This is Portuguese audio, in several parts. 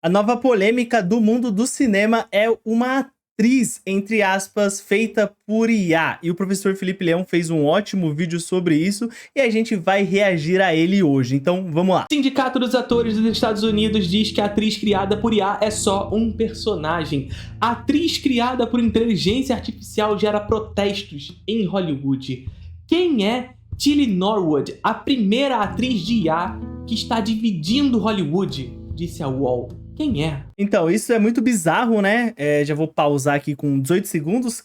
A nova polêmica do mundo do cinema é uma atriz, entre aspas, feita por IA. E o professor Felipe Leão fez um ótimo vídeo sobre isso e a gente vai reagir a ele hoje. Então, vamos lá. O Sindicato dos Atores dos Estados Unidos diz que a atriz criada por IA é só um personagem. A atriz criada por inteligência artificial gera protestos em Hollywood. Quem é Tilly Norwood, a primeira atriz de IA que está dividindo Hollywood? Disse a UOL. Quem é? Então, isso é muito bizarro, né? Já vou pausar aqui com 18 segundos.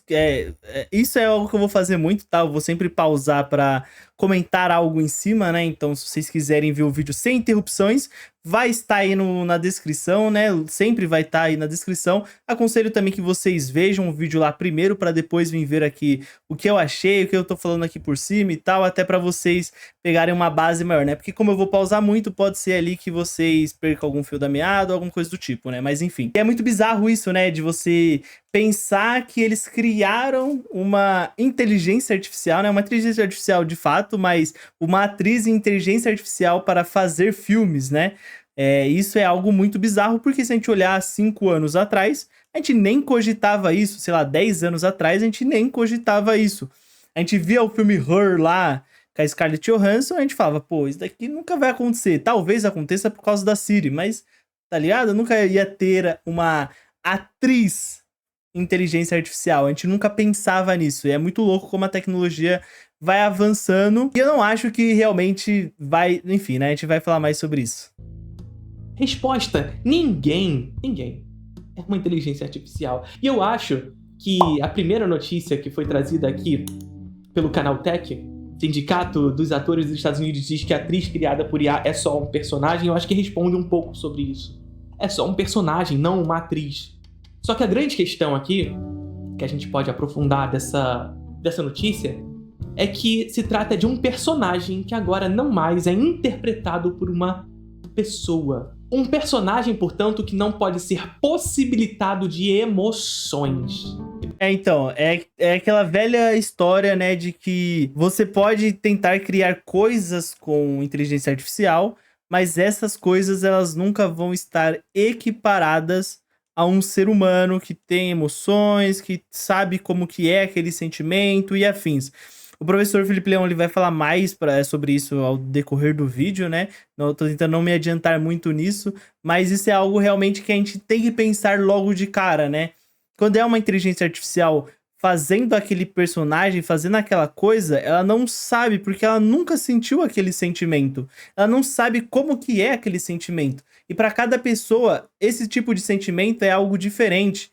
Isso é algo que eu vou fazer muito, tá? Eu vou sempre pausar para comentar algo em cima, né? Então, se vocês quiserem ver o vídeo sem interrupções, vai estar aí na descrição, né? Sempre vai estar aí na descrição. Aconselho também que vocês vejam o vídeo lá primeiro, para depois vir ver aqui o que eu achei, o que eu tô falando aqui por cima e tal, até para vocês pegarem uma base maior, né? Porque como eu vou pausar muito, pode ser ali que vocês percam algum fio da meada ou alguma coisa do tipo, né? Mas enfim, é muito bizarro isso, né? De você pensar que eles criaram uma inteligência artificial, né? Uma inteligência artificial de fato, mas uma atriz em inteligência artificial para fazer filmes, né? Isso é algo muito bizarro, porque se a gente olhar 5 anos atrás, a gente nem cogitava isso. Sei lá, 10 anos atrás, a gente nem cogitava isso. A gente via o filme Her lá, com a Scarlett Johansson, a gente falava, pô, isso daqui nunca vai acontecer. Talvez aconteça por causa da Siri, mas, tá ligado? Eu nunca ia ter uma atriz inteligência artificial. A gente nunca pensava nisso. E é muito louco como a tecnologia vai avançando. E eu não acho que realmente vai... Enfim, né? A gente vai falar mais sobre isso. Resposta: ninguém é uma inteligência artificial. E eu acho que a primeira notícia que foi trazida aqui pelo canal Tech, Sindicato dos Atores dos Estados Unidos, diz que a atriz criada por IA é só um personagem. Eu acho que responde um pouco sobre isso. É só um personagem, não uma atriz. Só que a grande questão aqui, que a gente pode aprofundar dessa notícia, é que se trata de um personagem que agora não mais é interpretado por uma pessoa. Um personagem, portanto, que não pode ser possibilitado de emoções. Então, é aquela velha história, né, de que você pode tentar criar coisas com inteligência artificial, mas essas coisas, elas nunca vão estar equiparadas a um ser humano que tem emoções, que sabe como que é aquele sentimento e afins. O professor Felipe Leão, ele vai falar mais sobre isso ao decorrer do vídeo, né? Eu tô tentando não me adiantar muito nisso, mas isso é algo realmente que a gente tem que pensar logo de cara, né? Quando é uma inteligência artificial fazendo aquele personagem, fazendo aquela coisa, ela não sabe, porque ela nunca sentiu aquele sentimento. Ela não sabe como que é aquele sentimento. E para cada pessoa, esse tipo de sentimento é algo diferente.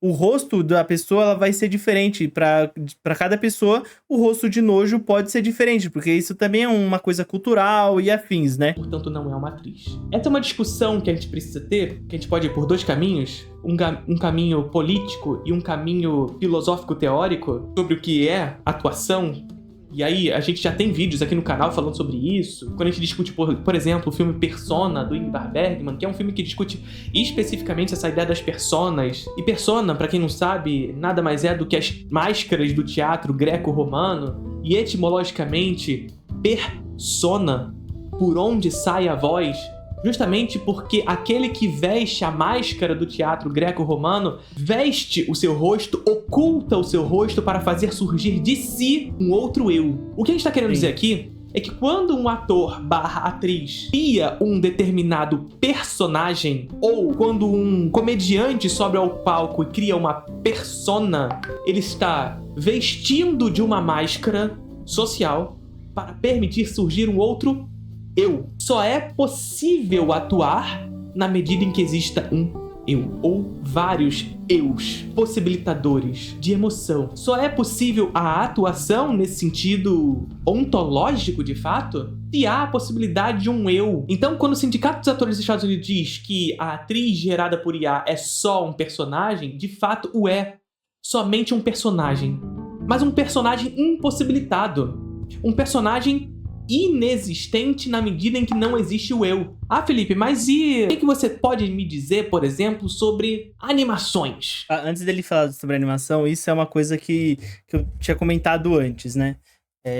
O rosto da pessoa, ela vai ser diferente. Para cada pessoa, o rosto de nojo pode ser diferente, porque isso também é uma coisa cultural e afins, né? Portanto, não é uma atriz. Essa é uma discussão que a gente precisa ter, que a gente pode ir por dois caminhos. Um caminho político e um caminho filosófico-teórico sobre o que é atuação. E aí, a gente já tem vídeos aqui no canal falando sobre isso. Quando a gente discute, por exemplo, o filme Persona, do Ingmar Bergman, que é um filme que discute especificamente essa ideia das personas. E persona, pra quem não sabe, nada mais é do que as máscaras do teatro greco-romano. E etimologicamente, persona, por onde sai a voz, justamente porque aquele que veste a máscara do teatro greco-romano veste o seu rosto, oculta o seu rosto para fazer surgir de si um outro eu. O que a gente está querendo dizer aqui é que quando um ator/atriz cria um determinado personagem, ou quando um comediante sobe ao palco e cria uma persona, ele está vestindo de uma máscara social para permitir surgir um outro eu. Só é possível atuar na medida em que exista um eu, ou vários eus possibilitadores de emoção. Só é possível a atuação nesse sentido ontológico, de fato, se há a possibilidade de um eu. Então, quando o Sindicato dos Atores dos Estados Unidos diz que a atriz gerada por IA é só um personagem, de fato o é. Somente um personagem. Mas um personagem impossibilitado. Um personagem inexistente na medida em que não existe o eu. Ah, Felipe, mas e o que você pode me dizer, por exemplo, sobre animações? Antes dele falar sobre animação, isso é uma coisa que eu tinha comentado antes, né?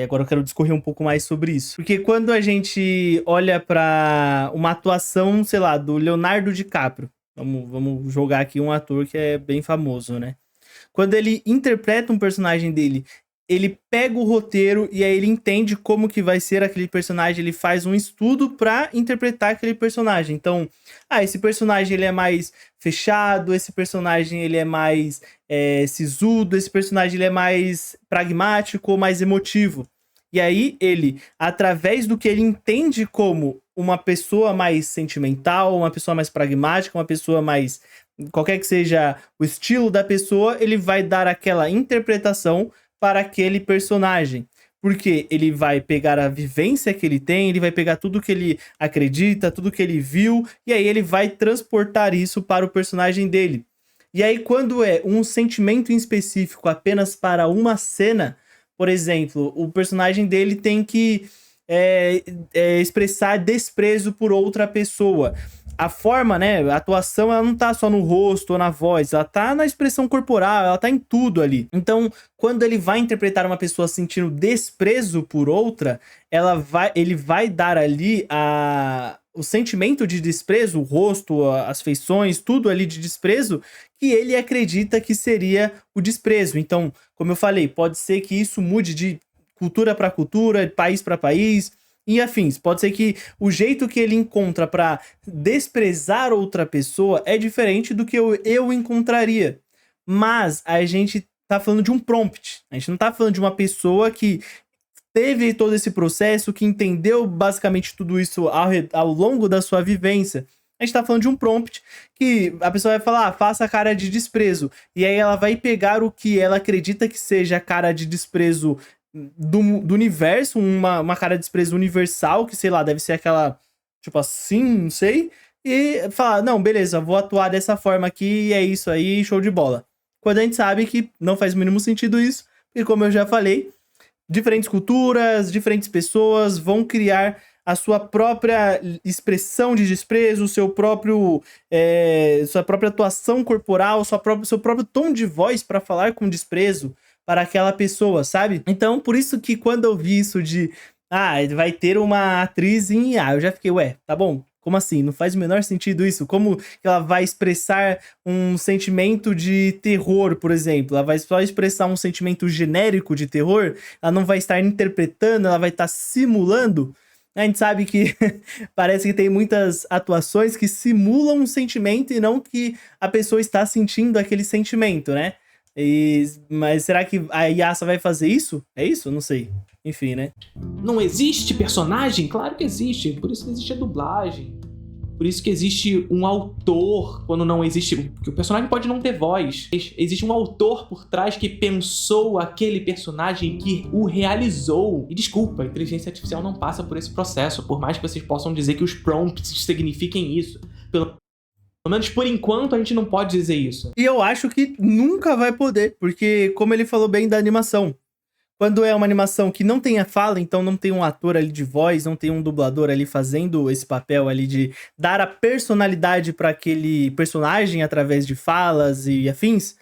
Agora eu quero discorrer um pouco mais sobre isso. Porque quando a gente olha pra uma atuação, sei lá, do Leonardo DiCaprio, Vamos jogar aqui um ator que é bem famoso, né? Quando ele interpreta um personagem dele, ele pega o roteiro e aí ele entende como que vai ser aquele personagem, ele faz um estudo pra interpretar aquele personagem. Então, esse personagem ele é mais fechado, esse personagem ele é mais sisudo, esse personagem ele é mais pragmático ou mais emotivo. E aí ele, através do que ele entende como uma pessoa mais sentimental, uma pessoa mais pragmática, uma pessoa mais... qualquer que seja o estilo da pessoa, ele vai dar aquela interpretação para aquele personagem. Porque ele vai pegar a vivência que ele tem, ele vai pegar tudo que ele acredita, tudo que ele viu, e aí ele vai transportar isso para o personagem dele. E aí, quando é um sentimento em específico apenas para uma cena, por exemplo, o personagem dele tem que expressar desprezo por outra pessoa. A forma, né, a atuação, ela não tá só no rosto ou na voz, ela tá na expressão corporal, ela tá em tudo ali. Então, quando ele vai interpretar uma pessoa sentindo desprezo por outra, ele vai dar ali o sentimento de desprezo, o rosto, as feições, tudo ali de desprezo, que ele acredita que seria o desprezo. Então, como eu falei, pode ser que isso mude de cultura para cultura, de país para país e afins. Pode ser que o jeito que ele encontra para desprezar outra pessoa é diferente do que eu encontraria. Mas a gente tá falando de um prompt. A gente não tá falando de uma pessoa que teve todo esse processo, que entendeu basicamente tudo isso ao longo da sua vivência. A gente tá falando de um prompt que a pessoa vai falar, faça a cara de desprezo. E aí ela vai pegar o que ela acredita que seja a cara de desprezo do universo, uma cara de desprezo universal, que sei lá, deve ser aquela, tipo assim, não sei, e falar, não, beleza, vou atuar dessa forma aqui, e é isso aí, show de bola. Quando a gente sabe que não faz o mínimo sentido isso, e como eu já falei, diferentes culturas, diferentes pessoas vão criar a sua própria expressão de desprezo, sua própria atuação corporal, seu próprio tom de voz para falar com desprezo para aquela pessoa, sabe? Então, por isso que quando eu vi isso de vai ter uma atriz em IA, eu já fiquei, ué, tá bom, como assim? Não faz o menor sentido isso? Como que ela vai expressar um sentimento de terror, por exemplo? Ela vai só expressar um sentimento genérico de terror? Ela não vai estar interpretando, ela vai estar simulando? A gente sabe que parece que tem muitas atuações que simulam um sentimento e não que a pessoa está sentindo aquele sentimento, né? Mas será que a IA só vai fazer isso? É isso? Não sei. Enfim, né? Não existe personagem? Claro que existe. Por isso que existe a dublagem. Por isso que existe um autor quando não existe... Porque o personagem pode não ter voz. Existe um autor por trás que pensou aquele personagem, que o realizou. E desculpa, a inteligência artificial não passa por esse processo. Por mais que vocês possam dizer que os prompts signifiquem isso. Pelo menos por enquanto a gente não pode dizer isso. E eu acho que nunca vai poder. Porque, como ele falou bem da animação, quando é uma animação que não tem a fala, então não tem um ator ali de voz, não tem um dublador ali fazendo esse papel ali de dar a personalidade para aquele personagem através de falas e afins,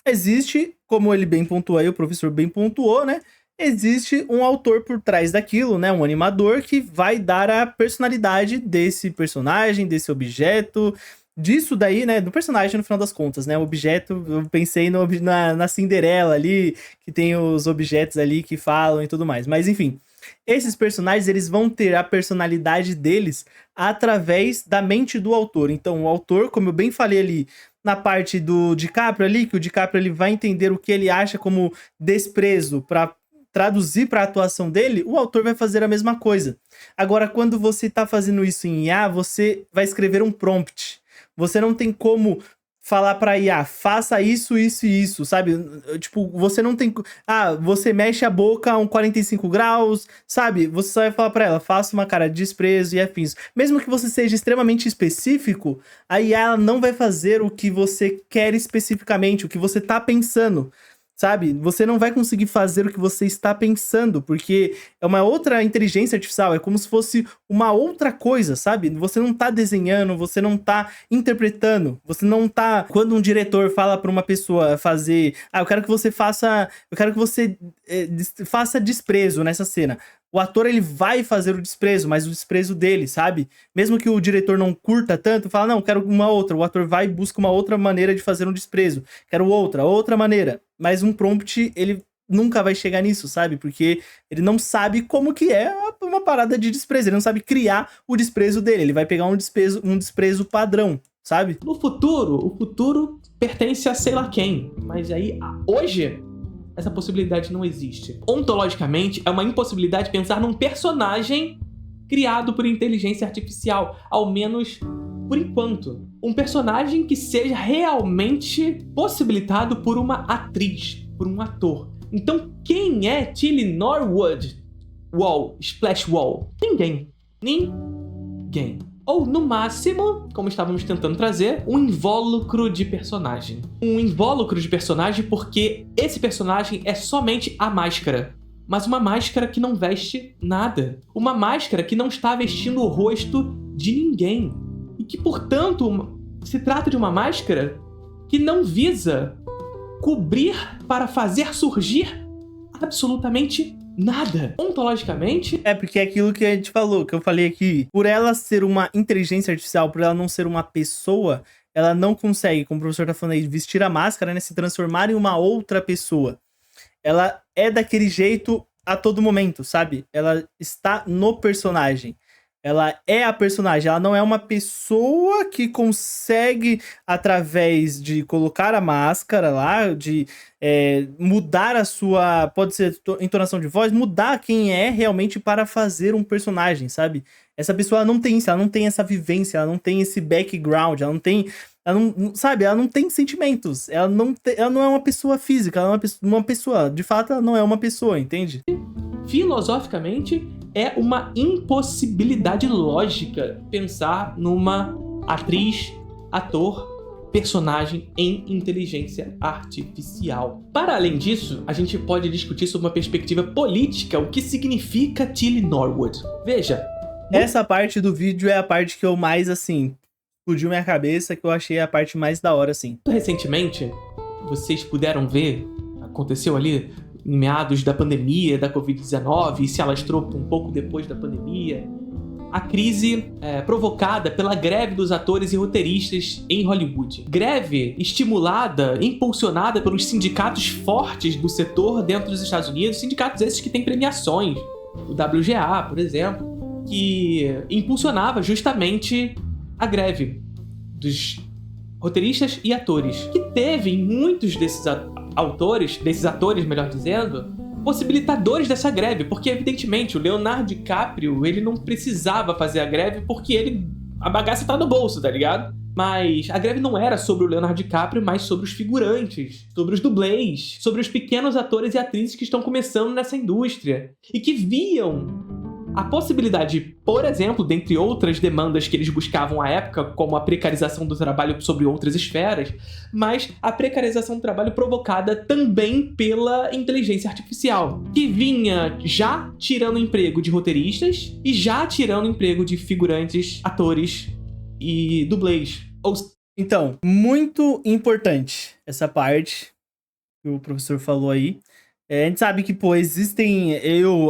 existe, como ele bem pontuou aí, o professor bem pontuou, né? Existe um autor por trás daquilo, né? Um animador que vai dar a personalidade desse personagem, desse objeto, disso daí, né, do personagem no final das contas, né, o objeto, eu pensei na Cinderela ali, que tem os objetos ali que falam e tudo mais, mas enfim, esses personagens, eles vão ter a personalidade deles através da mente do autor. Então o autor, como eu bem falei ali, na parte do DiCaprio ali, que o DiCaprio ele vai entender o que ele acha como desprezo para traduzir para a atuação dele, o autor vai fazer a mesma coisa. Agora, quando você tá fazendo isso em IA, você vai escrever um prompt. Você não tem como falar pra IA, faça isso, isso e isso, sabe? Tipo, você não tem... você mexe a boca a 45 graus, sabe? Você só vai falar pra ela, faça uma cara de desprezo e afins. Mesmo que você seja extremamente específico, a IA ela não vai fazer o que você quer especificamente, o que você tá pensando. Sabe? Você não vai conseguir fazer o que você está pensando, porque é uma outra inteligência artificial, é como se fosse uma outra coisa, sabe? Você não tá desenhando, você não tá interpretando, você não tá... Quando um diretor fala pra uma pessoa fazer... eu quero que você faça... Eu quero que você faça desprezo nessa cena. o ator ele vai fazer o desprezo, mas o desprezo dele, sabe? Mesmo que o diretor não curta tanto, fala, não, quero uma outra. O ator vai e busca uma outra maneira de fazer um desprezo. Quero outra maneira. Mas um prompt, ele nunca vai chegar nisso, sabe? Porque ele não sabe como que é uma parada de desprezo. Ele não sabe criar o desprezo dele. Ele vai pegar um desprezo padrão, sabe? No futuro, o futuro pertence a sei lá quem. Mas aí, hoje, essa possibilidade não existe. Ontologicamente, é uma impossibilidade pensar num personagem criado por inteligência artificial. Ao menos por enquanto. Um personagem que seja realmente possibilitado por uma atriz, por um ator. Então, quem é Tilly Norwood? Splash Wall? Ninguém. Ninguém. Ou, no máximo, como estávamos tentando trazer, um invólucro de personagem. Um invólucro de personagem porque esse personagem é somente a máscara. Mas uma máscara que não veste nada. Uma máscara que não está vestindo o rosto de ninguém. E que, portanto, se trata de uma máscara que não visa cobrir para fazer surgir absolutamente nada. Ontologicamente... É, porque é aquilo que a gente falou, que eu falei aqui. Por ela ser uma inteligência artificial, por ela não ser uma pessoa, ela não consegue, como o professor tá falando aí, vestir a máscara, né? Se transformar em uma outra pessoa. Ela é daquele jeito a todo momento, sabe? Ela está no personagem. Ela é a personagem, ela não é uma pessoa que consegue, através de colocar a máscara lá, de mudar a sua, pode ser entonação de voz, mudar quem é realmente para fazer um personagem, sabe? Essa pessoa não tem isso, ela não tem essa vivência, ela não tem esse background, ela não tem, sabe? Ela não tem sentimentos, ela não é uma pessoa física, ela é uma pessoa, de fato ela não é uma pessoa, entende? Filosoficamente, é uma impossibilidade lógica pensar numa atriz, ator, personagem em inteligência artificial. Para além disso, a gente pode discutir sobre uma perspectiva política o que significa Tilly Norwood. Veja, essa parte do vídeo é a parte que eu mais, assim, explodiu minha cabeça, que eu achei a parte mais da hora, assim. Recentemente, vocês puderam ver, aconteceu ali em meados da pandemia, da Covid-19, e se alastrou um pouco depois da pandemia, a crise provocada pela greve dos atores e roteiristas em Hollywood. Greve estimulada, impulsionada pelos sindicatos fortes do setor dentro dos Estados Unidos, sindicatos esses que têm premiações, o WGA, por exemplo, que impulsionava justamente a greve dos roteiristas e atores, que teve em muitos desses atores, melhor dizendo, possibilitadores dessa greve, porque evidentemente o Leonardo DiCaprio, ele não precisava fazer a greve porque a bagaça tá no bolso, tá ligado? Mas a greve não era sobre o Leonardo DiCaprio, mas sobre os figurantes, sobre os dublês, sobre os pequenos atores e atrizes que estão começando nessa indústria e que viam a possibilidade, por exemplo, dentre outras demandas que eles buscavam à época, como a precarização do trabalho sobre outras esferas, mas a precarização do trabalho provocada também pela inteligência artificial, que vinha já tirando emprego de roteiristas e já tirando emprego de figurantes, atores e dublês. Então, muito importante essa parte que o professor falou aí. A gente sabe que, pô, existem...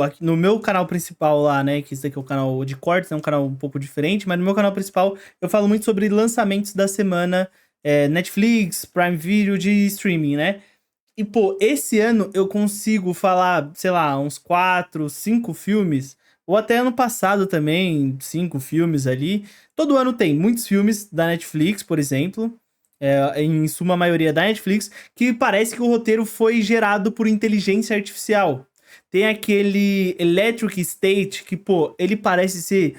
aqui no meu canal principal lá, né? Que esse daqui é o canal de cortes, é um canal um pouco diferente. Mas no meu canal principal, eu falo muito sobre lançamentos da semana. Netflix, Prime Video, de streaming, né? E, pô, esse ano eu consigo falar, sei lá, uns 4, 5 filmes. Ou até ano passado também, 5 filmes ali. Todo ano tem muitos filmes da Netflix, por exemplo. Em suma maioria da Netflix, que parece que o roteiro foi gerado por inteligência artificial. Tem aquele Electric State, que, pô, ele parece ser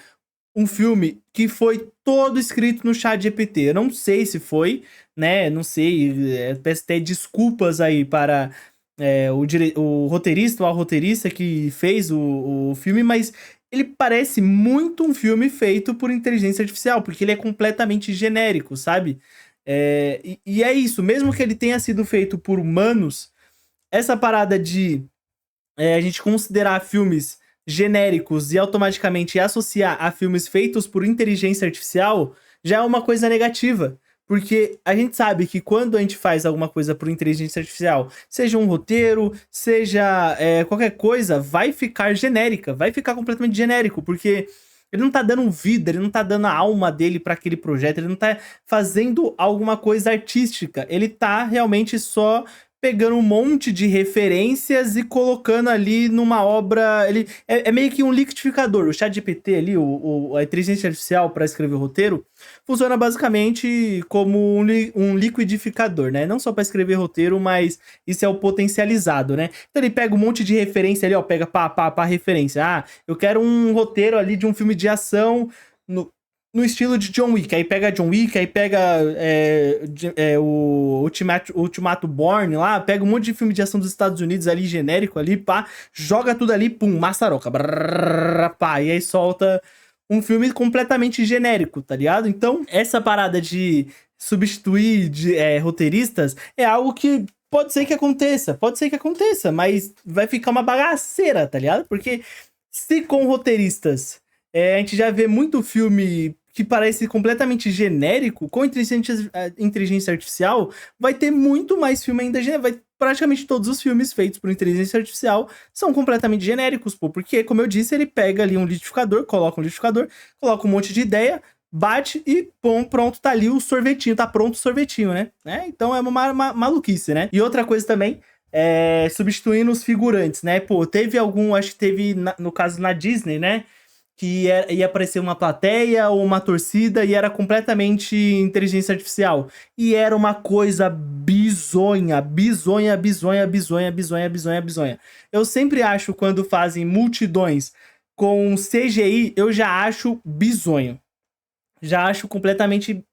um filme que foi todo escrito no ChatGPT. Eu não sei se foi, né? Não sei, peço até desculpas aí para o roteirista ou a roteirista que fez o filme, mas ele parece muito um filme feito por inteligência artificial, porque ele é completamente genérico, sabe? E é isso, mesmo que ele tenha sido feito por humanos, essa parada de a gente considerar filmes genéricos e automaticamente associar a filmes feitos por inteligência artificial já é uma coisa negativa, Porque a gente sabe que quando a gente faz alguma coisa por inteligência artificial, seja um roteiro, seja qualquer coisa, vai ficar genérica, vai ficar completamente genérico, porque ele não tá dando vida, ele não tá dando a alma dele pra aquele projeto, ele não tá fazendo alguma coisa artística, ele tá realmente só pegando um monte de referências e colocando ali numa obra. Ele é meio que um liquidificador. O ChatGPT ali, a inteligência artificial para escrever o roteiro, funciona basicamente como um liquidificador, né? Não só para escrever roteiro, mas isso é o potencializado, né? Então ele pega um monte de referência ali, ó, pega pá, referência. Ah, eu quero um roteiro ali de um filme de ação no estilo de John Wick. Aí pega John Wick, aí pega o Ultimato Born lá, pega um monte de filme de ação dos Estados Unidos ali, genérico ali, pá, joga tudo ali, pum, maçaroca, brrr, pá, e aí solta um filme completamente genérico, tá ligado? Então, essa parada de substituir roteiristas é algo que pode ser que aconteça, mas vai ficar uma bagaceira, tá ligado? Porque se com roteiristas a gente já vê muito filme que parece completamente genérico, com inteligência artificial, vai ter muito mais filme ainda genérico. Praticamente todos os filmes feitos por inteligência artificial são completamente genéricos, pô. Porque, como eu disse, ele pega ali um liquidificador, coloca um monte de ideia, bate e pum, pronto, tá ali o sorvetinho, tá pronto o sorvetinho, né? Então é uma maluquice, né? E outra coisa também, substituindo os figurantes, né? Pô, teve acho que teve, no caso, na Disney, né? Que ia aparecer uma plateia ou uma torcida e era completamente inteligência artificial. E era uma coisa bizonha. Eu sempre acho, quando fazem multidões com CGI, eu já acho bizonho. Já acho completamente,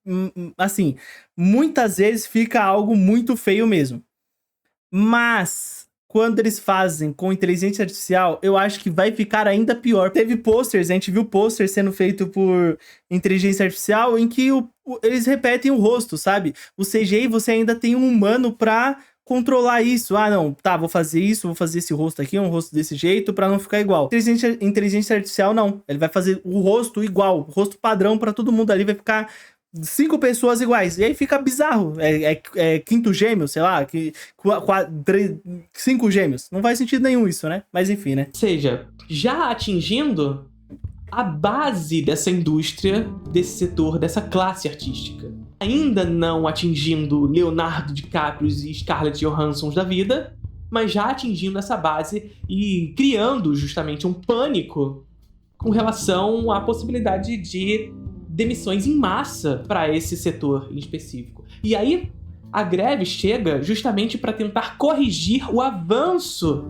assim, muitas vezes fica algo muito feio mesmo. Mas quando eles fazem com inteligência artificial, eu acho que vai ficar ainda pior. Teve posters, a gente viu posters sendo feito por inteligência artificial em que eles repetem o rosto, sabe? O CGI, você ainda tem um humano pra controlar isso. Ah, não, tá, vou fazer isso, vou fazer esse rosto aqui, um rosto desse jeito, pra não ficar igual. Inteligência artificial, não. Ele vai fazer o rosto igual, o rosto padrão pra todo mundo ali, vai ficar 5 pessoas iguais. E aí fica bizarro. Quinto gêmeo, sei lá, 5 gêmeos. Não faz sentido nenhum isso, né? Mas enfim, né? Ou seja, já atingindo a base dessa indústria, desse setor, dessa classe artística. Ainda não atingindo Leonardo DiCaprio e Scarlett Johansson da vida, mas já atingindo essa base e criando justamente um pânico com relação à possibilidade de demissões em massa para esse setor em específico. E aí, a greve chega justamente para tentar corrigir o avanço,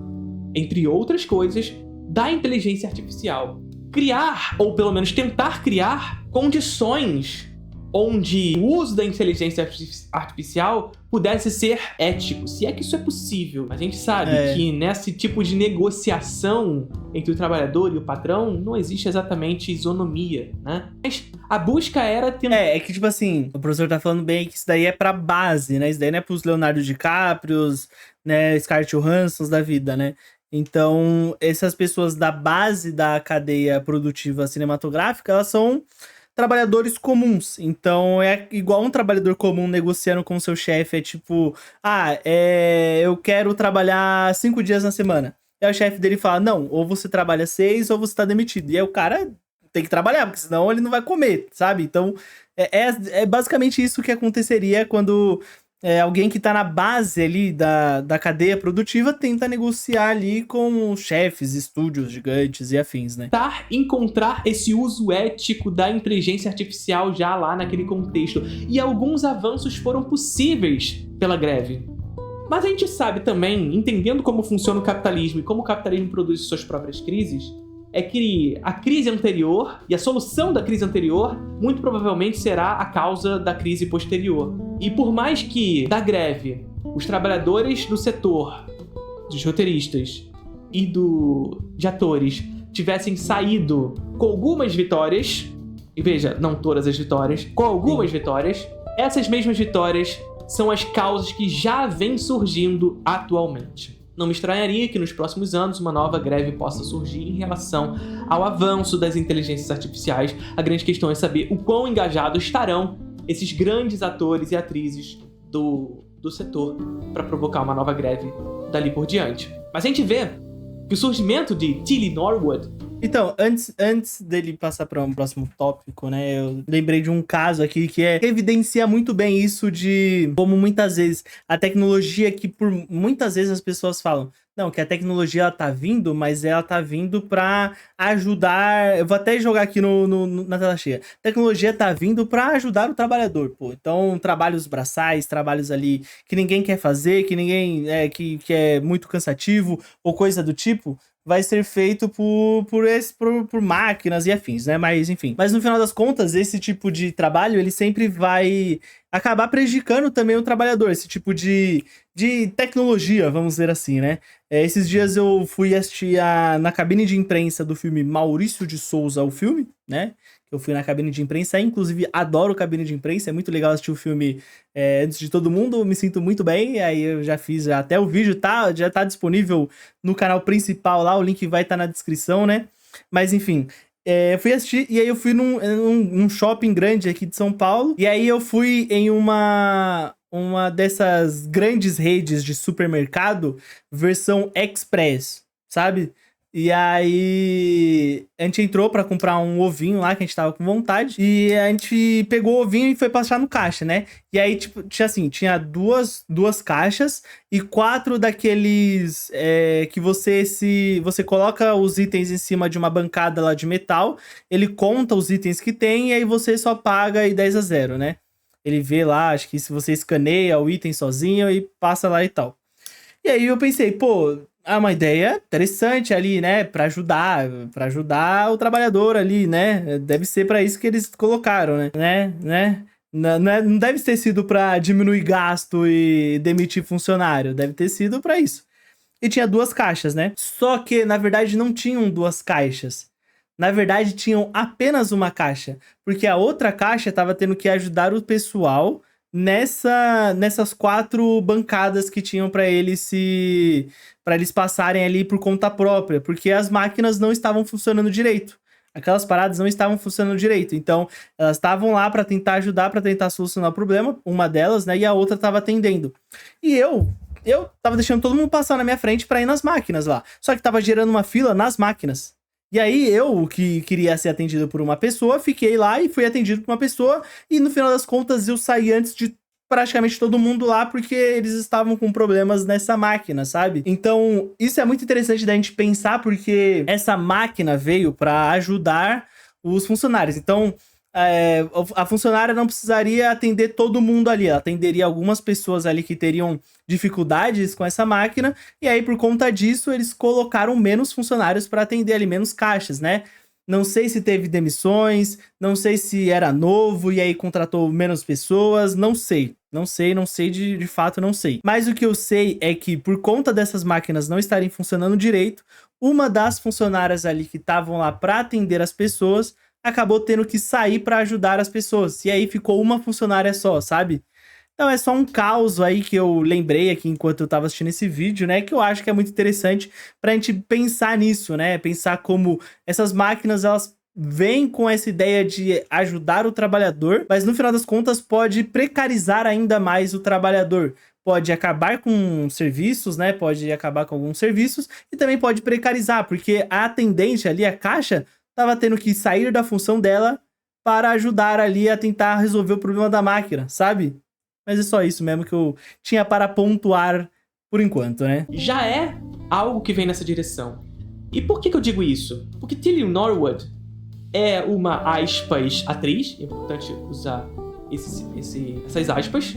entre outras coisas, da inteligência artificial. Criar, ou pelo menos tentar criar, condições onde o uso da inteligência artificial pudesse ser ético, se é que isso é possível. A gente sabe que nesse tipo de negociação entre o trabalhador e o patrão não existe exatamente isonomia, né? Mas a busca era tentar... É que tipo assim, o professor tá falando bem que isso daí é pra base, né? Isso daí não é pros Leonardo DiCaprios, né? Scarlett Johansson da vida, né? Então, essas pessoas da base da cadeia produtiva cinematográfica, elas são trabalhadores comuns. Então, é igual um trabalhador comum negociando com o seu chefe. É tipo, eu quero trabalhar 5 dias na semana. E aí o chefe dele fala, não, ou você trabalha 6 ou você tá demitido. E aí o cara tem que trabalhar, porque senão ele não vai comer, sabe? Então, é basicamente isso que aconteceria quando alguém que tá na base ali da cadeia produtiva tenta negociar ali com chefes, estúdios gigantes e afins, né? Tentar encontrar esse uso ético da inteligência artificial já lá naquele contexto. E alguns avanços foram possíveis pela greve. Mas a gente sabe também, entendendo como funciona o capitalismo e como o capitalismo produz suas próprias crises, é que a crise anterior e a solução da crise anterior muito provavelmente será a causa da crise posterior. E por mais que da greve os trabalhadores do setor, dos roteiristas e de atores tivessem saído com algumas vitórias, e veja, não todas as vitórias, com algumas vitórias, essas mesmas vitórias são as causas que já vêm surgindo atualmente. Não me estranharia que nos próximos anos uma nova greve possa surgir em relação ao avanço das inteligências artificiais. A grande questão é saber o quão engajados estarão esses grandes atores e atrizes do setor para provocar uma nova greve dali por diante. Mas a gente vê que o surgimento de Tilly Norwood... Então, antes dele passar para um próximo tópico, né, eu lembrei de um caso aqui que evidencia muito bem isso de como muitas vezes a tecnologia, que por muitas vezes as pessoas falam, não, que a tecnologia ela tá vindo, mas ela tá vindo para ajudar, eu vou até jogar aqui na tela cheia, a tecnologia tá vindo para ajudar o trabalhador, pô, então trabalhos braçais, trabalhos ali que ninguém quer fazer, que ninguém, que é muito cansativo, ou coisa do tipo, vai ser feito por máquinas e afins, né? Mas, enfim. Mas, no final das contas, esse tipo de trabalho, ele sempre vai acabar prejudicando também o trabalhador. Esse tipo de tecnologia, vamos dizer assim, né? Esses dias eu fui assistir na cabine de imprensa do filme Maurício de Souza, o filme, né? Eu fui na cabine de imprensa, inclusive adoro cabine de imprensa, é muito legal assistir o filme antes de todo mundo, me sinto muito bem, aí eu já fiz até o vídeo, já tá disponível no canal principal lá, o link vai estar na descrição, né? Mas enfim, eu fui assistir, e aí eu fui num shopping grande aqui de São Paulo, e aí eu fui em uma dessas grandes redes de supermercado, versão express, sabe? E aí, a gente entrou pra comprar um ovinho lá, que a gente tava com vontade. E a gente pegou o ovinho e foi passar no caixa, né? E aí, tipo, tinha duas caixas e 4 daqueles que você coloca os itens em cima de uma bancada lá de metal, ele conta os itens que tem e aí você só paga e 10-0, né? Ele vê lá, acho que se você escaneia o item sozinho e passa lá e tal. E aí eu pensei, pô, uma ideia interessante ali, né? Pra ajudar o trabalhador ali, né? Deve ser pra isso que eles colocaram, né? Não deve ter sido pra diminuir gasto e demitir funcionário. Deve ter sido pra isso. E tinha 2 caixas, né? Só que, na verdade, não tinham 2 caixas. Na verdade, tinham apenas uma caixa. Porque a outra caixa tava tendo que ajudar o pessoal nessas 4 bancadas que tinham para eles passarem ali por conta própria, porque as máquinas não estavam funcionando direito. Aquelas paradas não estavam funcionando direito. Então, elas estavam lá para tentar ajudar, para tentar solucionar o problema, uma delas, né, e a outra tava atendendo. E eu tava deixando todo mundo passar na minha frente para ir nas máquinas lá. Só que tava gerando uma fila nas máquinas. E aí, eu, que queria ser atendido por uma pessoa, fiquei lá e fui atendido por uma pessoa, e no final das contas eu saí antes de praticamente todo mundo lá, porque eles estavam com problemas nessa máquina, sabe? Então, isso é muito interessante da gente pensar, porque essa máquina veio para ajudar os funcionários. Então, a funcionária não precisaria atender todo mundo ali, ela atenderia algumas pessoas ali que teriam dificuldades com essa máquina, e aí por conta disso eles colocaram menos funcionários para atender ali, menos caixas, né? Não sei se teve demissões, não sei se era novo e aí contratou menos pessoas, não sei de fato, não sei. Mas o que eu sei é que por conta dessas máquinas não estarem funcionando direito, uma das funcionárias ali que estavam lá para atender as pessoas acabou tendo que sair para ajudar as pessoas. E aí ficou uma funcionária só, sabe? Então é só um caos aí que eu lembrei aqui enquanto eu tava assistindo esse vídeo, né? Que eu acho que é muito interessante pra gente pensar nisso, né? Pensar como essas máquinas, elas vêm com essa ideia de ajudar o trabalhador, mas no final das contas pode precarizar ainda mais o trabalhador. Pode acabar com serviços, né? Pode acabar com alguns serviços e também pode precarizar, porque a atendente ali, a caixa, tava tendo que sair da função dela para ajudar ali a tentar resolver o problema da máquina, sabe? Mas é só isso mesmo que eu tinha para pontuar por enquanto, né? Já é algo que vem nessa direção. E por que eu digo isso? Porque Tilly Norwood é uma, aspas, atriz, é importante usar essas aspas,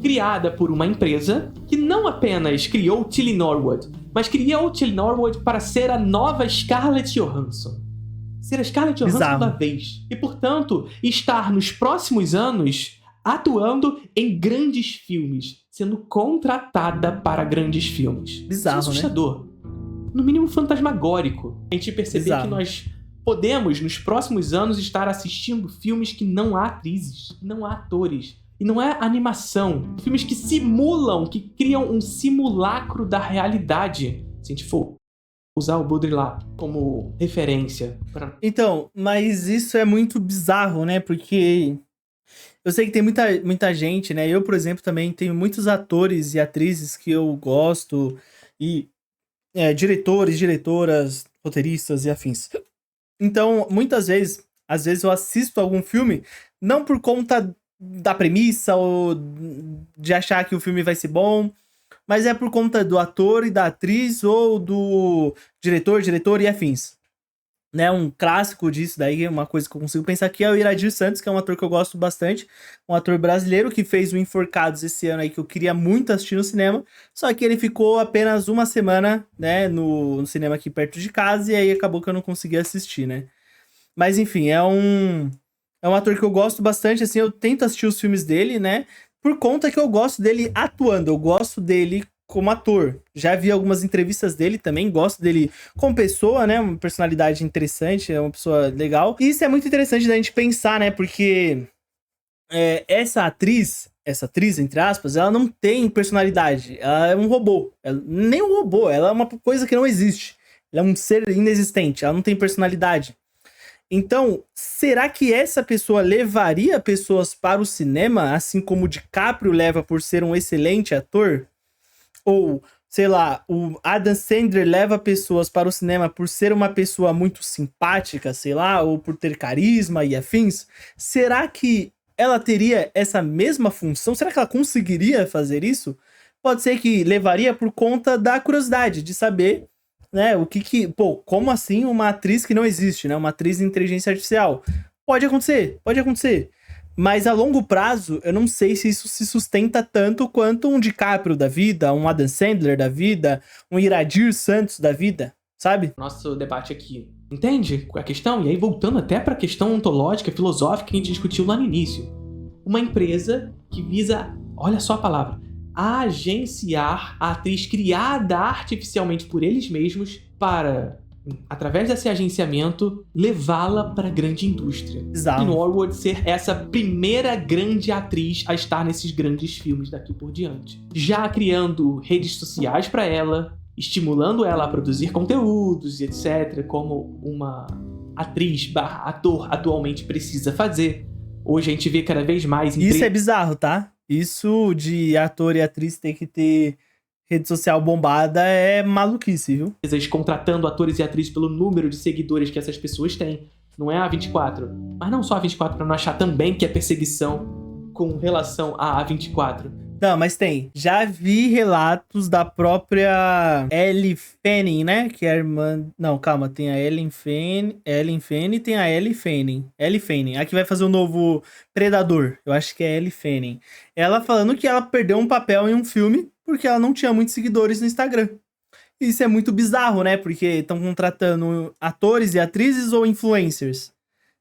criada por uma empresa que não apenas criou Tilly Norwood, mas criou Tilly Norwood para ser a nova Scarlett Johansson. Ser a Scarlett Johansson da vez. E, portanto, estar nos próximos anos atuando em grandes filmes, sendo contratada para grandes filmes. Bizarro, isso é assustador. Né? No mínimo fantasmagórico. A gente perceber que nós podemos, nos próximos anos, estar assistindo filmes que não há atrizes, não há atores. E não é animação. Filmes que simulam, que criam um simulacro da realidade. Se a gente for usar o Baudrillard como referência. Então, mas isso é muito bizarro, né? Porque Eu sei que tem muita gente, né? Eu, por exemplo, também tenho muitos atores e atrizes que eu gosto, e diretores, diretoras, roteiristas e afins. Então, muitas vezes, às vezes eu assisto algum filme, não por conta da premissa ou de achar que o filme vai ser bom, mas é por conta do ator e da atriz ou do diretor e afins. Né, um clássico disso daí, uma coisa que eu consigo pensar aqui é o Iradir Santos, que é um ator que eu gosto bastante, um ator brasileiro que fez o Enforcados esse ano aí, que eu queria muito assistir no cinema, só que ele ficou apenas uma semana, né, no cinema aqui perto de casa, e aí acabou que eu não consegui assistir, né. Mas enfim, é um ator que eu gosto bastante, assim, eu tento assistir os filmes dele, né, por conta que eu gosto dele atuando, eu gosto dele como ator. Já vi algumas entrevistas dele também, gosto dele como pessoa, né, uma personalidade interessante, é uma pessoa legal. E isso é muito interessante da gente pensar, né, porque essa atriz, entre aspas, ela não tem personalidade, ela é um robô. Nem um robô, ela é uma coisa que não existe. Ela é um ser inexistente, ela não tem personalidade. Então, será que essa pessoa levaria pessoas para o cinema, assim como o DiCaprio leva por ser um excelente ator? Ou, sei lá, o Adam Sandler leva pessoas para o cinema por ser uma pessoa muito simpática, sei lá, ou por ter carisma e afins? Será que ela teria essa mesma função? Será que ela conseguiria fazer isso? Pode ser que levaria por conta da curiosidade de saber, né, como assim uma atriz que não existe, né, uma atriz de inteligência artificial? Pode acontecer. Mas a longo prazo, eu não sei se isso se sustenta tanto quanto um DiCaprio da vida, um Adam Sandler da vida, um Iradir Santos da vida, sabe? Nosso debate aqui. Entende a questão? E aí, voltando até para a questão ontológica, filosófica que a gente discutiu lá no início. Uma empresa que visa, olha só a palavra, agenciar a atriz criada artificialmente por eles mesmos para, através desse agenciamento, levá-la para a grande indústria. Exato. E Norwood ser essa primeira grande atriz a estar nesses grandes filmes daqui por diante. Já criando redes sociais para ela, estimulando ela a produzir conteúdos e etc., como uma atriz/ator atualmente precisa fazer. Hoje a gente vê cada vez mais... Isso é bizarro, tá? Isso de ator e atriz ter que ter rede social bombada é maluquice, viu? Empresas contratando atores e atrizes pelo número de seguidores que essas pessoas têm. Não é a 24. Mas não só a 24, pra não achar também que é perseguição com relação à 24. Não, mas tem. Já vi relatos da própria Ellie Fanning, né? Que é a irmã... Não, calma. Tem a Ellen Fanning e tem a Ellie Fanning. Ellie Fanning. A que vai fazer o novo Predador. Eu acho que é Ellie Fanning. Ela falando que ela perdeu um papel em um filme porque ela não tinha muitos seguidores no Instagram. Isso é muito bizarro, né? Porque estão contratando atores e atrizes ou influencers.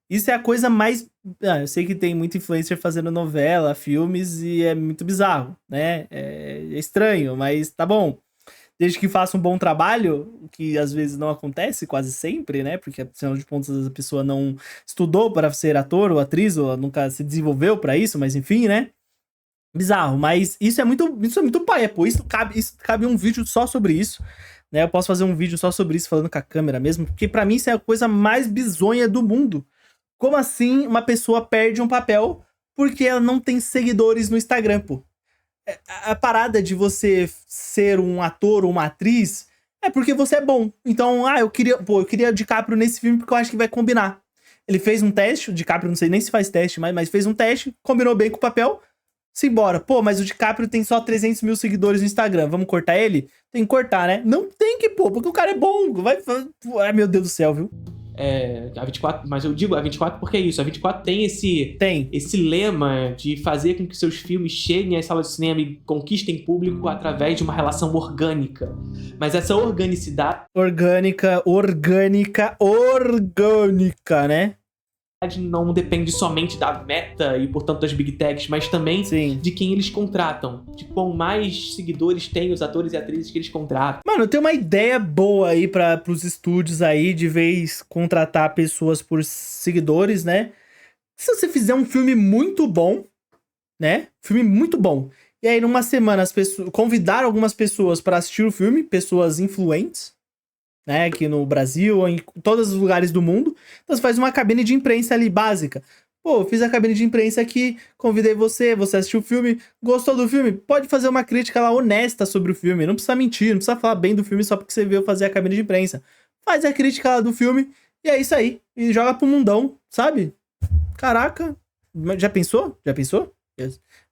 Isso é a coisa mais... eu sei que tem muito influencer fazendo novela, filmes, e é muito bizarro, né? É estranho, mas tá bom. Desde que faça um bom trabalho, o que às vezes não acontece, quase sempre, né? Porque, afinal de contas, a pessoa não estudou para ser ator ou atriz, ou nunca se desenvolveu para isso, mas enfim, né? Bizarro, mas isso é muito paia, pô. Isso cabe um vídeo só sobre isso, né? Eu posso fazer um vídeo só sobre isso, falando com a câmera mesmo, porque pra mim isso é a coisa mais bizonha do mundo. Como assim uma pessoa perde um papel porque ela não tem seguidores no Instagram, pô? A parada de você ser um ator ou uma atriz é porque você é bom. Então, eu queria o DiCaprio nesse filme porque eu acho que vai combinar. Ele fez um teste, o DiCaprio não sei nem se faz teste, mas fez um teste, combinou bem com o papel, simbora. Pô, mas o DiCaprio tem só 300 mil seguidores no Instagram, vamos cortar ele? Tem que cortar, né? Não tem que, pô, porque o cara é bom. Ai, meu Deus do céu, viu? A 24, mas eu digo a 24 porque é isso. A 24 tem esse lema de fazer com que seus filmes cheguem às salas de cinema e conquistem público através de uma relação orgânica. Mas essa organicidade... Orgânica, né? Não depende somente da Meta e, portanto, das Big Techs, mas também de quem eles contratam. De quão mais seguidores tem os atores e atrizes que eles contratam. Mano, tem uma ideia boa aí pros estúdios aí, de vez contratar pessoas por seguidores, né? Se você fizer um filme muito bom, né? Filme muito bom. E aí, numa semana, convidar algumas pessoas pra assistir o filme, pessoas influentes, né, aqui no Brasil ou em todos os lugares do mundo. Então você faz uma cabine de imprensa ali básica. Pô, fiz a cabine de imprensa aqui, convidei você, você assistiu o filme, gostou do filme? Pode fazer uma crítica lá honesta sobre o filme, não precisa mentir, não precisa falar bem do filme só porque você veio fazer a cabine de imprensa. Faz a crítica lá do filme e é isso aí. E joga pro mundão, sabe? Caraca, já pensou? Já pensou?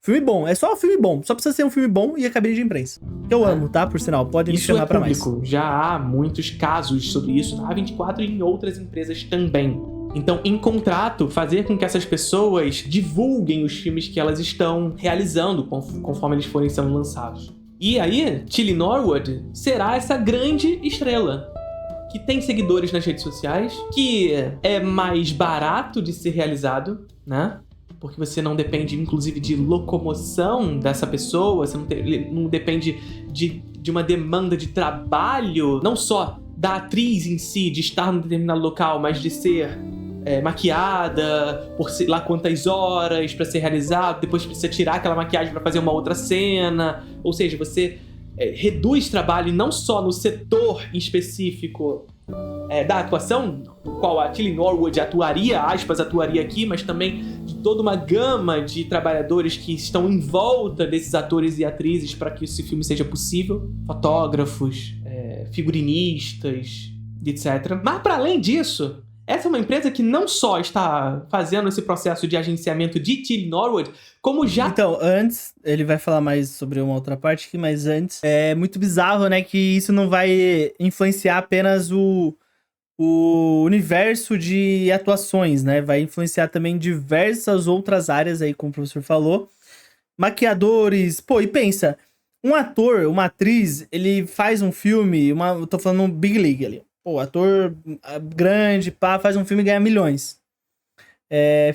Filme bom, é só um filme bom, só precisa ser um filme bom e a cabine de imprensa. Que eu amo, tá? Por sinal, pode me chamar pra mais. Já há muitos casos sobre isso na A24 e em outras empresas também. Então, em contrato, fazer com que essas pessoas divulguem os filmes que elas estão realizando conforme eles forem sendo lançados. E aí, Tilly Norwood será essa grande estrela que tem seguidores nas redes sociais, que é mais barato de ser realizado, né? Porque você não depende, inclusive, de locomoção dessa pessoa, você não depende de uma demanda de trabalho, não só da atriz em si, de estar num determinado local, mas de ser maquiada por sei lá quantas horas para ser realizado, depois precisa tirar aquela maquiagem para fazer uma outra cena. Ou seja, você reduz trabalho não só no setor em específico da atuação, no qual a Tilly Norwood atuaria aqui, mas também de toda uma gama de trabalhadores que estão em volta desses atores e atrizes para que esse filme seja possível. Fotógrafos, figurinistas, etc. Mas para além disso, essa é uma empresa que não só está fazendo esse processo de agenciamento de Tilly Norwood, como já... Então, antes, ele vai falar mais sobre uma outra parte aqui, mas antes, é muito bizarro, né, que isso não vai influenciar apenas o universo de atuações, né, vai influenciar também diversas outras áreas aí, como o professor falou. Maquiadores, pô, e pensa, um ator, uma atriz, ele faz um filme, eu tô falando um Big League ali, pô, ator grande, pá, faz um filme e ganha milhões.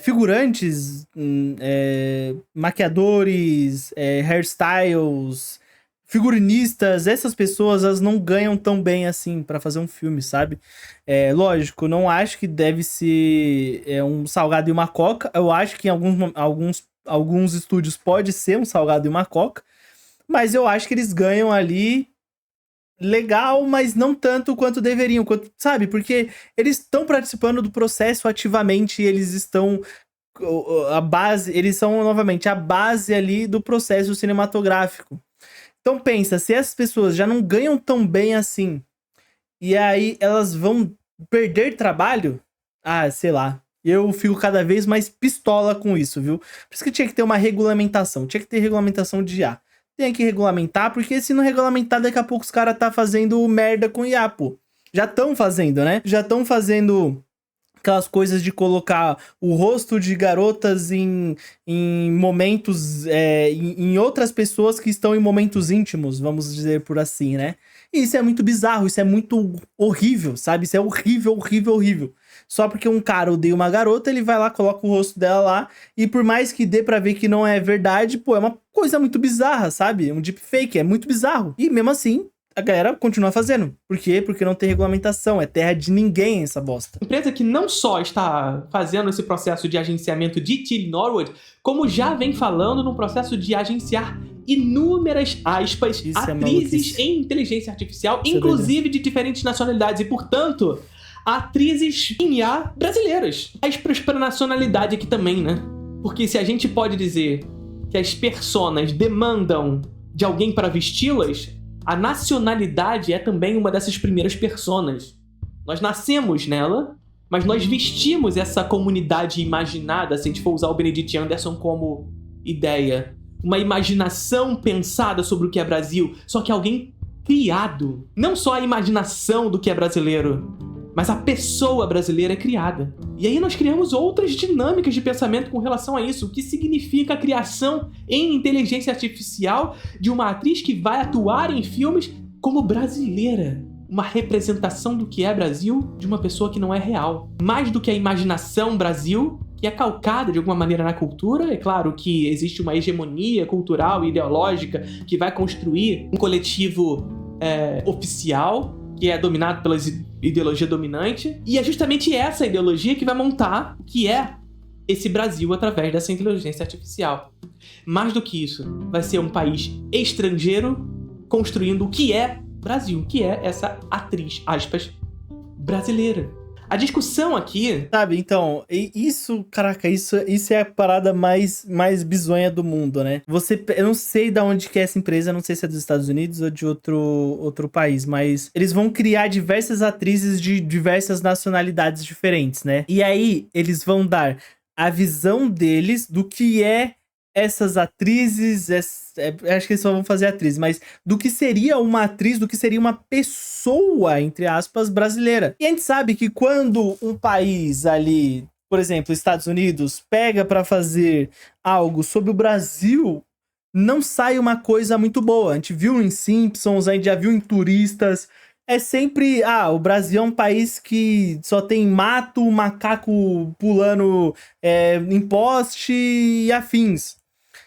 Figurantes, maquiadores, hairstyles, figurinistas, essas pessoas, elas não ganham tão bem assim pra fazer um filme, sabe? Lógico, não acho que deve ser um salgado e uma coca. Eu acho que em alguns estúdios pode ser um salgado e uma coca, mas eu acho que eles ganham ali legal, mas não tanto quanto deveriam, sabe? Porque eles estão participando do processo ativamente, eles estão eles são novamente a base ali do processo cinematográfico. Então pensa, se essas pessoas já não ganham tão bem assim, e aí elas vão perder trabalho, sei lá, eu fico cada vez mais pistola com isso, viu? Por isso que tinha que ter uma regulamentação, tinha que ter regulamentação de IA. Tem que regulamentar, porque se não regulamentar, daqui a pouco os caras tá fazendo merda com IA, pô. Já estão fazendo, né? Já estão fazendo aquelas coisas de colocar o rosto de garotas em momentos, em outras pessoas que estão em momentos íntimos, vamos dizer por assim, né? E isso é muito bizarro, isso é muito horrível, sabe? Isso é horrível, horrível, horrível. Só porque um cara odeia uma garota, ele vai lá, coloca o rosto dela lá, e por mais que dê pra ver que não é verdade, pô, é uma coisa muito bizarra, sabe? Um deepfake, é muito bizarro. E mesmo assim, a galera continua fazendo. Por quê? Porque não tem regulamentação, é terra de ninguém essa bosta. Empresa que não só está fazendo esse processo de agenciamento de Tilly Norwood, como já vem falando no processo de agenciar inúmeras, aspas, atrizes em inteligência artificial, inclusive de diferentes nacionalidades, e portanto, atrizes em IA brasileiras. Aspas para nacionalidade aqui também, né? Porque se a gente pode dizer que as personas demandam de alguém para vesti-las, a nacionalidade é também uma dessas primeiras personas. Nós nascemos nela, mas nós vestimos essa comunidade imaginada, se a gente for usar o Benedict Anderson como ideia. Uma imaginação pensada sobre o que é Brasil, só que alguém criado. Não só a imaginação do que é brasileiro, mas a pessoa brasileira é criada. E aí nós criamos outras dinâmicas de pensamento com relação a isso. O que significa a criação em inteligência artificial de uma atriz que vai atuar em filmes como brasileira. Uma representação do que é Brasil de uma pessoa que não é real. Mais do que a imaginação Brasil, que é calcada de alguma maneira na cultura. É claro que existe uma hegemonia cultural e ideológica que vai construir um coletivo oficial, que é dominado pela ideologia dominante, e é justamente essa ideologia que vai montar o que é esse Brasil através dessa inteligência artificial. Mais do que isso, vai ser um país estrangeiro construindo o que é Brasil, que é essa atriz, aspas, brasileira. A discussão aqui... Sabe, então, isso, caraca, isso é a parada mais bizonha do mundo, né? Eu não sei de onde que é essa empresa, não sei se é dos Estados Unidos ou de outro país, mas eles vão criar diversas atrizes de diversas nacionalidades diferentes, né? E aí, eles vão dar a visão deles do que é essas atrizes, acho que eles só vão fazer atriz, mas do que seria uma atriz, do que seria uma pessoa, entre aspas, brasileira. E a gente sabe que quando um país ali, por exemplo, Estados Unidos, pega pra fazer algo sobre o Brasil, não sai uma coisa muito boa. A gente viu em Simpsons, a gente já viu em Turistas. É sempre, o Brasil é um país que só tem mato, macaco pulando em poste e afins.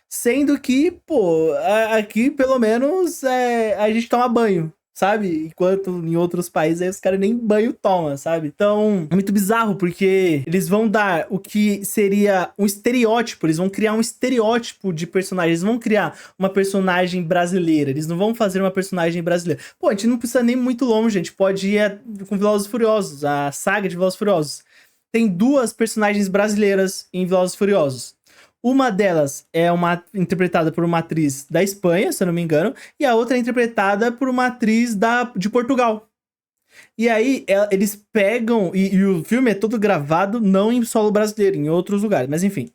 Sendo que, pô, aqui pelo menos a gente toma banho, sabe? Enquanto em outros países aí os caras nem banho tomam, sabe? Então, é muito bizarro, porque eles vão dar o que seria um estereótipo, eles vão criar um estereótipo de personagem, eles vão criar uma personagem brasileira, eles não vão fazer uma personagem brasileira. Pô, a gente não precisa nem muito longe, a gente pode ir com Velozes e Furiosos, a saga de Velozes e Furiosos. Tem 2 personagens brasileiras em Velozes e Furiosos. Uma delas é interpretada por uma atriz da Espanha, se eu não me engano, e a outra é interpretada por uma atriz de Portugal. E aí, eles pegam... E o filme é todo gravado não em solo brasileiro, em outros lugares, mas enfim.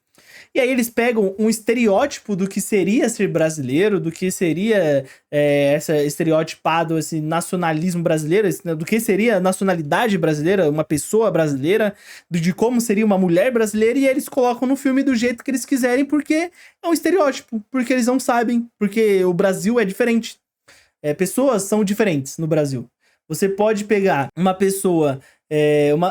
E aí eles pegam um estereótipo do que seria ser brasileiro, do que seria esse estereotipado, esse nacionalismo brasileiro, do que seria a nacionalidade brasileira, uma pessoa brasileira, de como seria uma mulher brasileira, e eles colocam no filme do jeito que eles quiserem, porque é um estereótipo, porque eles não sabem, porque o Brasil é diferente. Pessoas são diferentes no Brasil. Você pode pegar uma pessoa...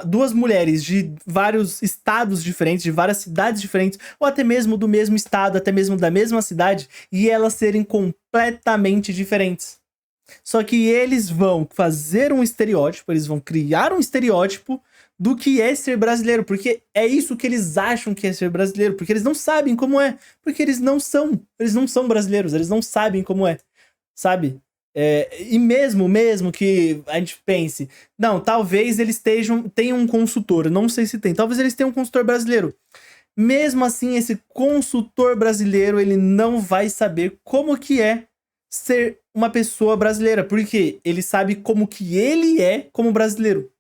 2 mulheres de vários estados diferentes, de várias cidades diferentes, ou até mesmo do mesmo estado, até mesmo da mesma cidade, e elas serem completamente diferentes. Só que eles vão fazer um estereótipo, eles vão criar um estereótipo do que é ser brasileiro, porque é isso que eles acham que é ser brasileiro, porque eles não sabem como é, porque eles não são brasileiros, eles não sabem como é, sabe? E mesmo que a gente pense, não, talvez eles tenham um consultor, não sei se tem, talvez eles tenham um consultor brasileiro. Mesmo assim, esse consultor brasileiro, ele não vai saber como que é ser uma pessoa brasileira, porque ele sabe como que ele é como brasileiro.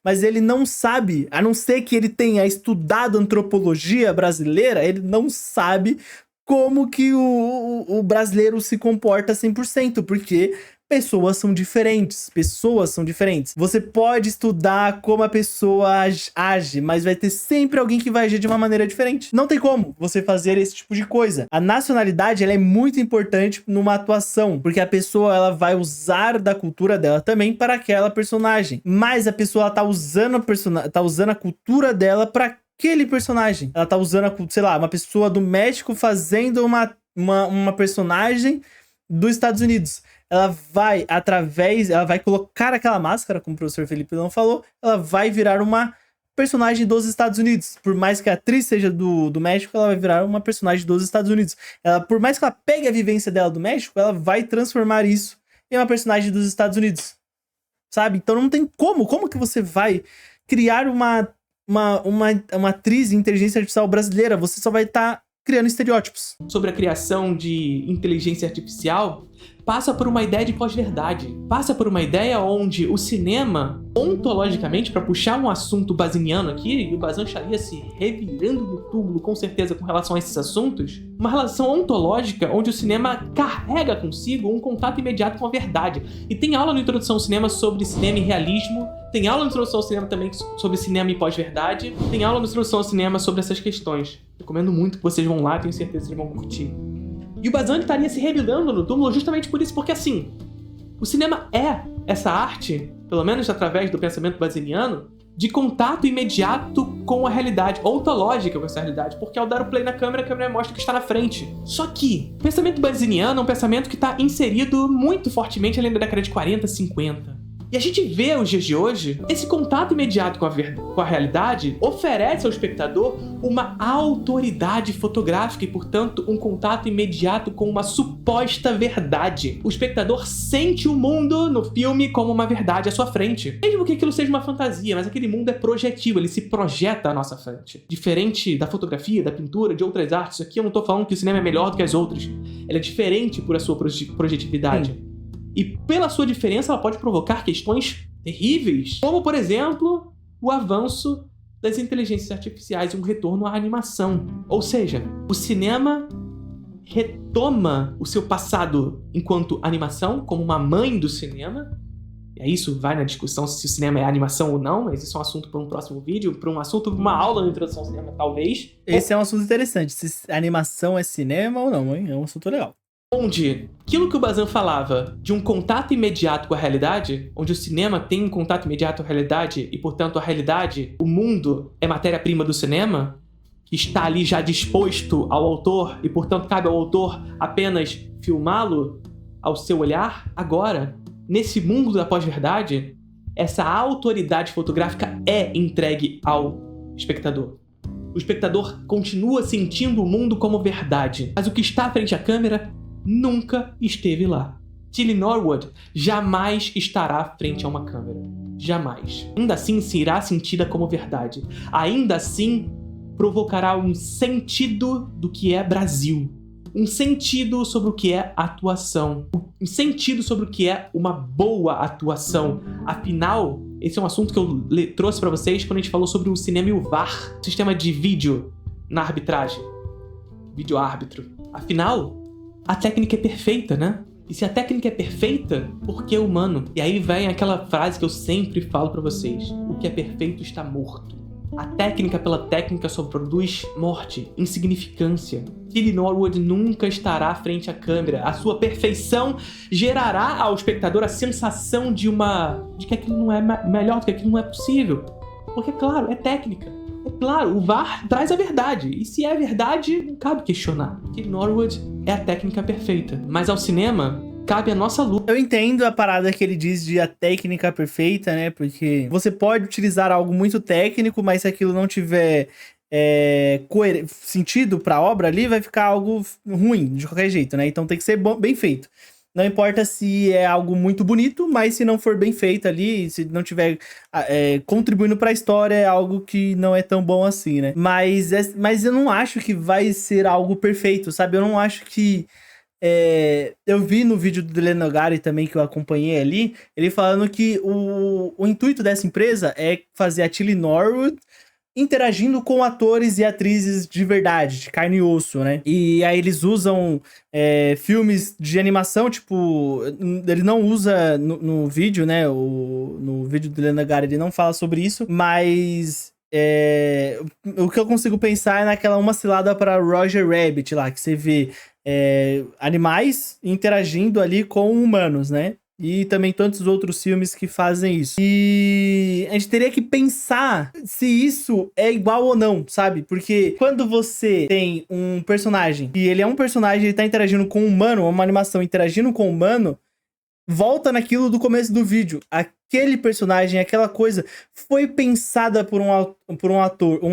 Mas ele não sabe, a não ser que ele tenha estudado antropologia brasileira, ele não sabe como que o brasileiro se comporta 100%, porque pessoas são diferentes. Você pode estudar como a pessoa age, mas vai ter sempre alguém que vai agir de uma maneira diferente. Não tem como você fazer esse tipo de coisa. A nacionalidade, ela é muito importante numa atuação, porque a pessoa, ela vai usar da cultura dela também para aquela personagem. Mas a pessoa, ela tá usando a cultura dela para aquele personagem. Ela tá usando, sei lá, uma pessoa do México fazendo uma personagem dos Estados Unidos. Ela vai colocar aquela máscara, como o professor Felipe não falou, ela vai virar uma personagem dos Estados Unidos. Por mais que a atriz seja do México, ela vai virar uma personagem dos Estados Unidos. Por mais que ela pegue a vivência dela do México, ela vai transformar isso em uma personagem dos Estados Unidos. Sabe? Então não tem como. Como que você vai criar uma atriz de inteligência artificial brasileira? Você só vai estar criando estereótipos. Sobre a criação de inteligência artificial, passa por uma ideia de pós-verdade. Passa por uma ideia onde o cinema, ontologicamente, para puxar um assunto baziniano aqui, e o Bazan estaria se revirando no túmulo, com certeza, com relação a esses assuntos, uma relação ontológica onde o cinema carrega consigo um contato imediato com a verdade. E tem aula no Introdução ao Cinema sobre cinema e realismo, tem aula no Introdução ao Cinema também sobre cinema e pós-verdade, tem aula no Introdução ao Cinema sobre essas questões. Recomendo muito que vocês vão lá, tenho certeza que vocês vão curtir. E o Bazan estaria se revelando no túmulo justamente por isso, porque assim, o cinema é essa arte, pelo menos através do pensamento baziniano, de contato imediato com a realidade, ontológica com essa realidade, porque ao dar o play na câmera, a câmera mostra o que está na frente. Só que o pensamento baziniano é um pensamento que está inserido muito fortemente além da década de 40, 50. E a gente vê os dias de hoje, esse contato imediato com a realidade oferece ao espectador uma autoridade fotográfica e, portanto, um contato imediato com uma suposta verdade. O espectador sente o mundo no filme como uma verdade à sua frente. Mesmo que aquilo seja uma fantasia, mas aquele mundo é projetivo, ele se projeta à nossa frente. Diferente da fotografia, da pintura, de outras artes, aqui eu não tô falando que o cinema é melhor do que as outras. Ela é diferente por a sua projetividade. E pela sua diferença, ela pode provocar questões terríveis, como, por exemplo, o avanço das inteligências artificiais e um retorno à animação. Ou seja, o cinema retoma o seu passado enquanto animação, como uma mãe do cinema. E aí isso vai na discussão se o cinema é animação ou não, mas isso é um assunto para um próximo vídeo, para um assunto, uma aula na introdução ao cinema, talvez. Esse é um assunto interessante, se animação é cinema ou não, hein? É um assunto legal. Onde aquilo que o Bazin falava de um contato imediato com a realidade, onde o cinema tem um contato imediato com a realidade e, portanto, a realidade, o mundo, é matéria-prima do cinema, que está ali já disposto ao autor e, portanto, cabe ao autor apenas filmá-lo ao seu olhar. Agora, nesse mundo da pós-verdade, essa autoridade fotográfica é entregue ao espectador. O espectador continua sentindo o mundo como verdade, mas o que está à frente à câmera nunca esteve lá. Tilly Norwood jamais estará frente a uma câmera. Jamais. Ainda assim será sentida como verdade. Ainda assim provocará um sentido do que é Brasil. Um sentido sobre o que é atuação. Um sentido sobre o que é uma boa atuação. Afinal, esse é um assunto que eu trouxe para vocês quando a gente falou sobre o cinema e o VAR. Sistema de vídeo na arbitragem. Vídeo árbitro. Afinal, a técnica é perfeita, né? E se a técnica é perfeita, por que humano? E aí vem aquela frase que eu sempre falo pra vocês. O que é perfeito está morto. A técnica pela técnica só produz morte, insignificância. Tilly Norwood nunca estará frente à câmera. A sua perfeição gerará ao espectador a sensação de que aquilo não é melhor, de que aquilo não é possível. Porque, claro, é técnica. É claro, o VAR traz a verdade. E se é verdade, não cabe questionar. Tilly Norwood é a técnica perfeita. Mas ao cinema, cabe a nossa luta. Eu entendo a parada que ele diz de a técnica perfeita, né? Porque você pode utilizar algo muito técnico, mas se aquilo não tiver sentido pra obra ali, vai ficar algo ruim, de qualquer jeito, né? Então tem que ser bem feito. Não importa se é algo muito bonito, mas se não for bem feito ali, se não tiver contribuindo pra história, é algo que não é tão bom assim, né? Mas eu não acho que vai ser algo perfeito, sabe? Eu não acho que... eu vi no vídeo do Dylan Nogari também, que eu acompanhei ali, ele falando que o intuito dessa empresa é fazer a Tilly Norwood interagindo com atores e atrizes de verdade, de carne e osso, né? E aí eles usam filmes de animação, tipo... Ele não usa no vídeo, né? No vídeo do Dylan Nogari ele não fala sobre isso, mas... o que eu consigo pensar é naquela Uma Cilada para Roger Rabbit lá, que você vê animais interagindo ali com humanos, né? E também tantos outros filmes que fazem isso. E a gente teria que pensar se isso é igual ou não, sabe? Porque quando você tem um personagem e ele é um personagem, ele tá interagindo com um humano, uma animação interagindo com um humano, volta naquilo do começo do vídeo. Aquele personagem, aquela coisa, foi pensada por um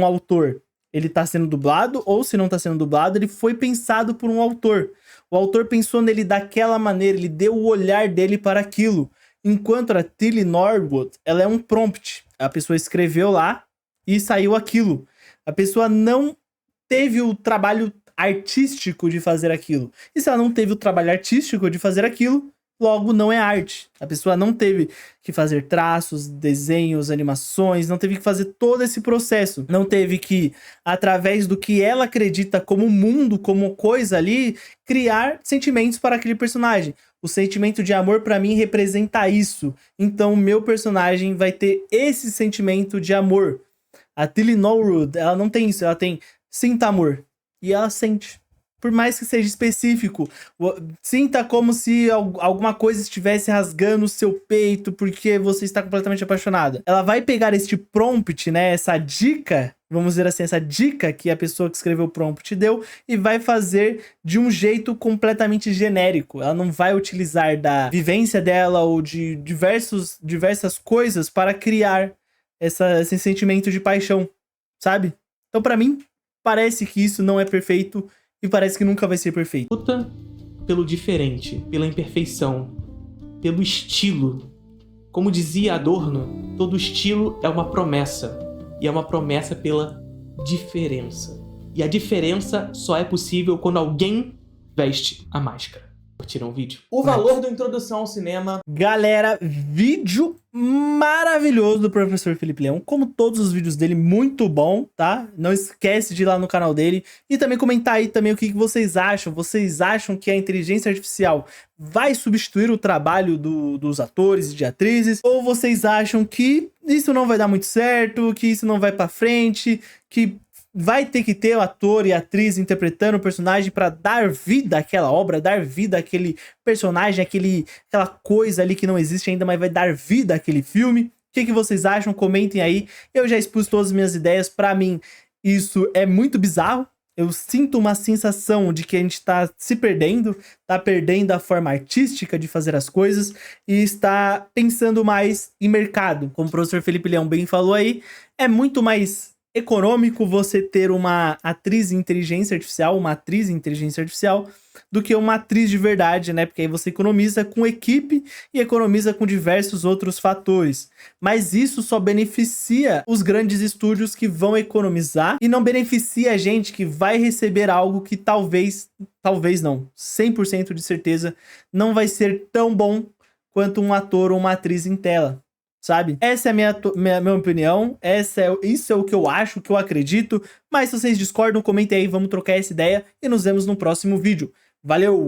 autor. Ele tá sendo dublado, ou se não tá sendo dublado, ele foi pensado por um autor. O autor pensou nele daquela maneira, ele deu o olhar dele para aquilo. Enquanto a Tilly Norwood, ela é um prompt. A pessoa escreveu lá e saiu aquilo. A pessoa não teve o trabalho artístico de fazer aquilo. E se ela não teve o trabalho artístico de fazer aquilo, logo não é arte. A pessoa não teve que fazer traços, desenhos, animações, não teve que fazer todo esse processo. Não teve que, através do que ela acredita como mundo, como coisa ali, criar sentimentos para aquele personagem. O sentimento de amor, pra mim, representa isso. Então, o meu personagem vai ter esse sentimento de amor. A Tilly Norwood, ela não tem isso. Ela tem sinta amor. E ela sente. Por mais que seja específico, sinta como se alguma coisa estivesse rasgando o seu peito porque você está completamente apaixonada. Ela vai pegar este prompt, né, essa dica, vamos dizer assim, essa dica que a pessoa que escreveu o prompt deu e vai fazer de um jeito completamente genérico. Ela não vai utilizar da vivência dela ou de diversas coisas para criar esse sentimento de paixão, sabe? Então, pra mim, parece que isso não é perfeito e parece que nunca vai ser perfeito. Luta pelo diferente, pela imperfeição, pelo estilo. Como dizia Adorno, todo estilo é uma promessa. E é uma promessa pela diferença. E a diferença só é possível quando alguém veste a máscara. Curtiram o vídeo? O valor da introdução ao cinema. Galera, vídeo maravilhoso do professor Felipe Leão. Como todos os vídeos dele, muito bom, tá? Não esquece de ir lá no canal dele. E também comentar aí também o que vocês acham. Vocês acham que a inteligência artificial vai substituir o trabalho dos atores e de atrizes? Ou vocês acham que isso não vai dar muito certo, que isso não vai pra frente, que vai ter que ter o ator e a atriz interpretando o personagem para dar vida àquela obra, dar vida àquele personagem, aquela coisa ali que não existe ainda, mas vai dar vida àquele filme? O que vocês acham? Comentem aí. Eu já expus todas as minhas ideias. Para mim, isso é muito bizarro. Eu sinto uma sensação de que a gente tá se perdendo, tá perdendo a forma artística de fazer as coisas e está pensando mais em mercado. Como o professor Felipe Leão bem falou aí, é muito mais econômico você ter uma atriz em inteligência artificial, uma atriz em inteligência artificial, do que uma atriz de verdade, né? Porque aí você economiza com equipe e economiza com diversos outros fatores. Mas isso só beneficia os grandes estúdios que vão economizar e não beneficia a gente que vai receber algo que talvez não, 100% de certeza, não vai ser tão bom quanto um ator ou uma atriz em tela. Sabe? Essa é a minha opinião, isso é o que eu acho, o que eu acredito, mas se vocês discordam, comentem aí, vamos trocar essa ideia e nos vemos no próximo vídeo. Valeu!